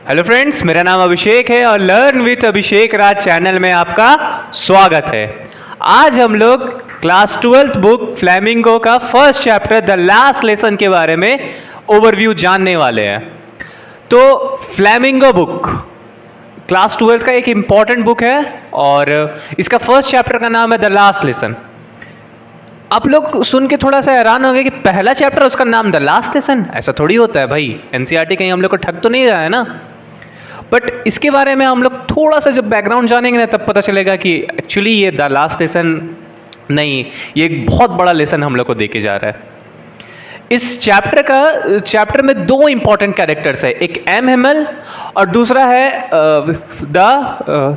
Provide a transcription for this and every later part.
Hello friends, मेरा नाम अभिषेक है और learn with Abhishek Raj channel में आपका स्वागत है। आज हम लोग क्लास 12th बुक फ्लेमिंगो का first chapter the last lesson के बारे में ओवरव्यू जानने वाले हैं। तो फ्लेमिंगो बुक क्लास 12th का एक इम्पॉर्टेंट बुक है और इसका फर्स्ट चैप्टर का नाम है द लास्ट लेसन। आप लोग सुन के थोड़ा सा हैरान हो गए कि पहला चैप्टर उसका नाम द लास्ट लेसन, ऐसा थोड़ी होता है भाई। एनसीईआरटी कहीं हम लोग को ठग तो नहीं रहा है ना। बट इसके बारे में हम लोग थोड़ा सा जब बैकग्राउंड जानेंगे ना तब पता चलेगा कि एक्चुअली ये द लास्ट लेसन नहीं, ये एक बहुत बड़ा लेसन हम लोग को देके जा रहा है। इस चैप्टर में दो इंपॉर्टेंट कैरेक्टर्स है, एक एम हेमल और दूसरा है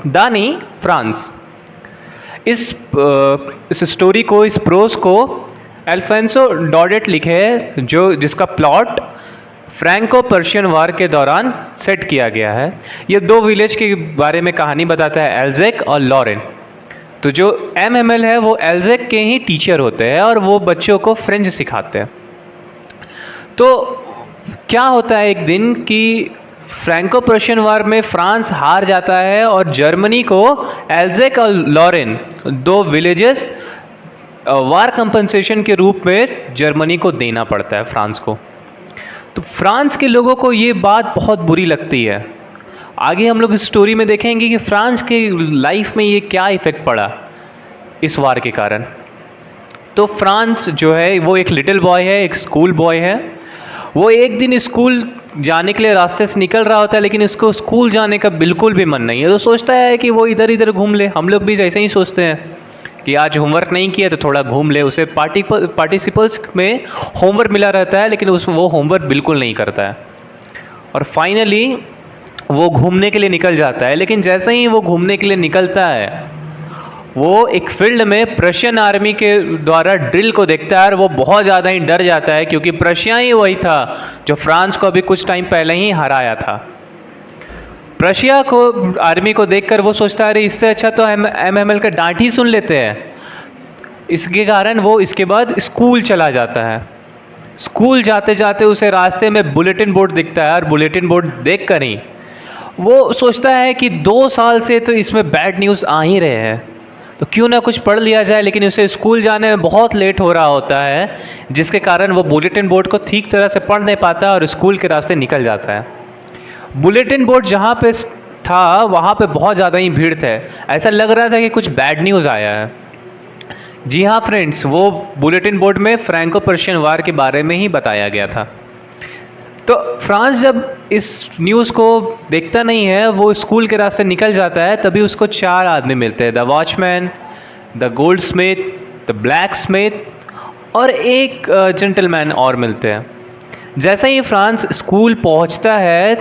दानी फ्रांस। इस स्टोरी को, इस प्रोज को अल्फोंसो डॉडेट लिखे है, जिसका प्लॉट फ्रैंको पर्शियन वार के दौरान सेट किया गया है। ये दो विलेज के बारे में कहानी बताता है, एल्जेक और लॉरेन। तो जो एम एम एल है वो एल्जेक के ही टीचर होते हैं और वो बच्चों को फ्रेंच सिखाते हैं। तो क्या होता है एक दिन कि फ्रैंको पर्शियन वार में फ्रांस हार जाता है और जर्मनी को एल्जेक और लॉरेन, दो विलेजेस, वार कंपनसेशन के रूप में जर्मनी को देना पड़ता है फ्रांस को। तो फ्रांस के लोगों को ये बात बहुत बुरी लगती है। आगे हम लोग इस स्टोरी में देखेंगे कि फ्रांस के लाइफ में ये क्या इफ़ेक्ट पड़ा इस वार के कारण। तो फ्रांस जो है वो एक लिटिल बॉय है, एक स्कूल बॉय है। वो एक दिन स्कूल जाने के लिए रास्ते से निकल रहा होता है, लेकिन इसको स्कूल जाने का बिल्कुल भी मन नहीं है। तो सोचता है कि वो इधर इधर घूम ले। हम लोग भी जैसे ही सोचते हैं कि आज होमवर्क नहीं किया तो थोड़ा घूम ले। उसे पार्टिसिपल्स में होमवर्क मिला रहता है, लेकिन वो होमवर्क बिल्कुल नहीं करता है और फाइनली वो घूमने के लिए निकल जाता है। लेकिन जैसे ही वो घूमने के लिए निकलता है, वो एक फील्ड में प्रशियन आर्मी के द्वारा ड्रिल को देखता है और वो बहुत ज़्यादा ही डर जाता है, क्योंकि प्रशिया ही वही था जो फ्रांस को अभी कुछ टाइम पहले ही हराया था। प्रशिया को आर्मी को देखकर वो सोचता है, अरे इससे अच्छा तो एमएमएल का डांट ही सुन लेते हैं। इसके कारण वो इसके बाद स्कूल चला जाता है। स्कूल जाते जाते उसे रास्ते में बुलेटिन बोर्ड दिखता है और बुलेटिन बोर्ड देख कर ही वो सोचता है कि 2 साल से तो इसमें बैड न्यूज़ आ ही रहे हैं, तो क्यों ना कुछ पढ़ लिया जाए। लेकिन उसे स्कूल जाने में बहुत लेट हो रहा होता है, जिसके कारण वो बुलेटिन बोर्ड को ठीक तरह से पढ़ नहीं पाता और स्कूल के रास्ते निकल जाता है। बुलेटिन बोर्ड जहाँ पे था वहाँ पे बहुत ज़्यादा ही भीड़ थे। ऐसा लग रहा था कि कुछ बैड न्यूज़ आया है। जी हाँ फ्रेंड्स, वो बुलेटिन बोर्ड में फ्रैंको पर्शियन वार के बारे में ही बताया गया था। तो फ्रांस जब इस न्यूज़ को देखता नहीं है, वो स्कूल के रास्ते निकल जाता है, तभी उसको 4 आदमी मिलते हैं, the watchman, the gold Smith, the black Smith और एक जेंटलमैन और मिलते हैं। जैसे ही फ्रांस स्कूल पहुंचता है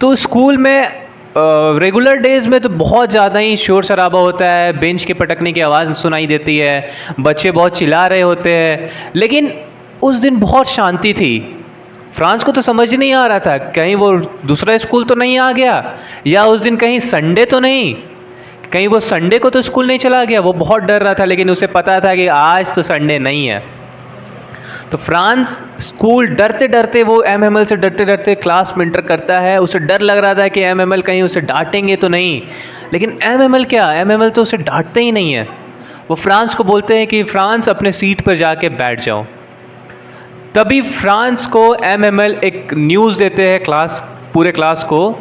तो स्कूल में रेगुलर डेज में तो बहुत ज़्यादा ही शोर शराबा होता है, बेंच के पटकने की आवाज़ सुनाई देती है, बच्चे बहुत चिल्ला रहे होते हैं। लेकिन उस दिन बहुत शांति थी। फ्रांस को तो समझ नहीं आ रहा था कहीं वो दूसरा स्कूल तो नहीं आ गया, या उस दिन कहीं संडे तो नहीं, कहीं वो संडे को तो स्कूल नहीं चला गया। वो बहुत डर रहा था, लेकिन उसे पता था कि आज तो संडे नहीं है। तो फ्रांस स्कूल डरते डरते, वो एमएमएल से डरते डरते क्लास में एंटर करता है। उसे डर लग रहा था कि एमएमएल कहीं उसे डांटेंगे तो नहीं, लेकिन एमएमएल तो उसे डांटते ही नहीं है। वो फ्रांस को बोलते हैं कि फ्रांस अपने सीट पर जाके बैठ जाओ। तभी फ्रांस को एमएमएल एक न्यूज़ देते हैं पूरे क्लास को,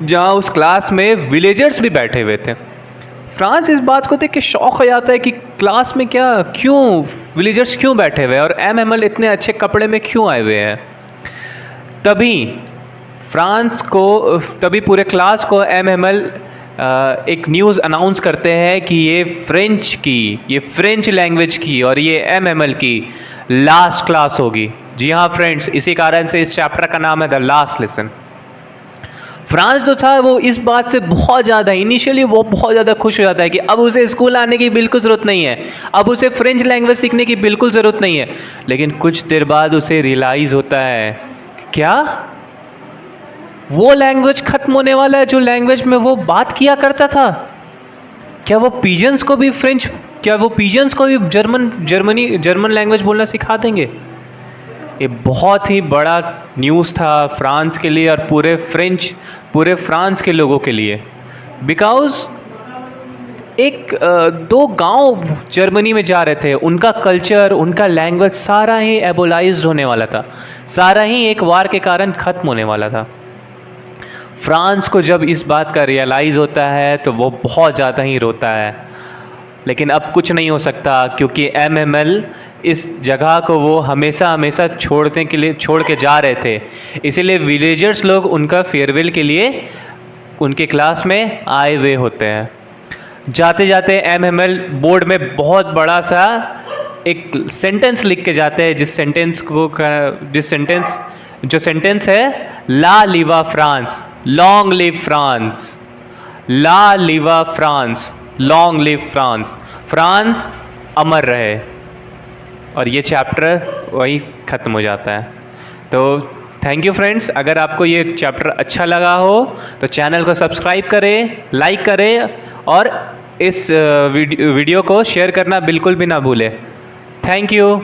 जहाँ उस क्लास में विलेजर्स भी बैठे हुए थे। फ्रांस इस बात को देख के शौक हो जाता है कि क्लास में क्यों विलेजर्स क्यों बैठे हुए हैं और एमएमएल इतने अच्छे कपड़े में क्यों आए हुए हैं। तभी पूरे क्लास को एमएमएल एक न्यूज़ अनाउंस करते हैं कि ये फ्रेंच लैंग्वेज की और ये एमएमएल की लास्ट क्लास होगी। जी हाँ फ्रेंड्स, इसी कारण से इस चैप्टर का नाम है द लास्ट लेसन। फ्रांस जो था वो इस बात से बहुत ज़्यादा, इनिशियली वो बहुत ज़्यादा खुश हो जाता है कि अब उसे स्कूल आने की बिल्कुल ज़रूरत नहीं है, अब उसे फ्रेंच लैंग्वेज सीखने की बिल्कुल ज़रूरत नहीं है। लेकिन कुछ देर बाद उसे रियलाइज़ होता है, क्या वो लैंग्वेज ख़त्म होने वाला है जो लैंग्वेज में वो बात किया करता था? क्या वो पिजन्स को भी जर्मन लैंग्वेज बोलना सिखा देंगे? ये बहुत ही बड़ा न्यूज़ था फ्रांस के लिए और पूरे फ्रांस के लोगों के लिए, बिकॉज़ दो गांव जर्मनी में जा रहे थे, उनका कल्चर, उनका लैंग्वेज सारा ही एबोलाइज्ड होने वाला था, सारा ही एक वार के कारण ख़त्म होने वाला था। फ्रांस को जब इस बात का रियलाइज़ होता है तो वो बहुत ज़्यादा ही रोता है, लेकिन अब कुछ नहीं हो सकता क्योंकि MML इस जगह को वो हमेशा हमेशा छोड़ के जा रहे थे। इसीलिए विलेजर्स लोग उनका फेयरवेल के लिए उनके क्लास में आए हुए होते हैं। जाते जाते MML बोर्ड में बहुत बड़ा सा एक सेंटेंस लिख के जाते हैं, जो सेंटेंस है ला लिवा फ्रांस, लॉन्ग लिव फ्रांस, ला लिवा France, long live France, France अमर रहे। और ये चैप्टर वही ख़त्म हो जाता है। तो थैंक यू फ्रेंड्स, अगर आपको ये चैप्टर अच्छा लगा हो तो चैनल को सब्सक्राइब करें, लाइक करें और इस वीडियो को शेयर करना बिल्कुल भी ना भूलें। Thank you.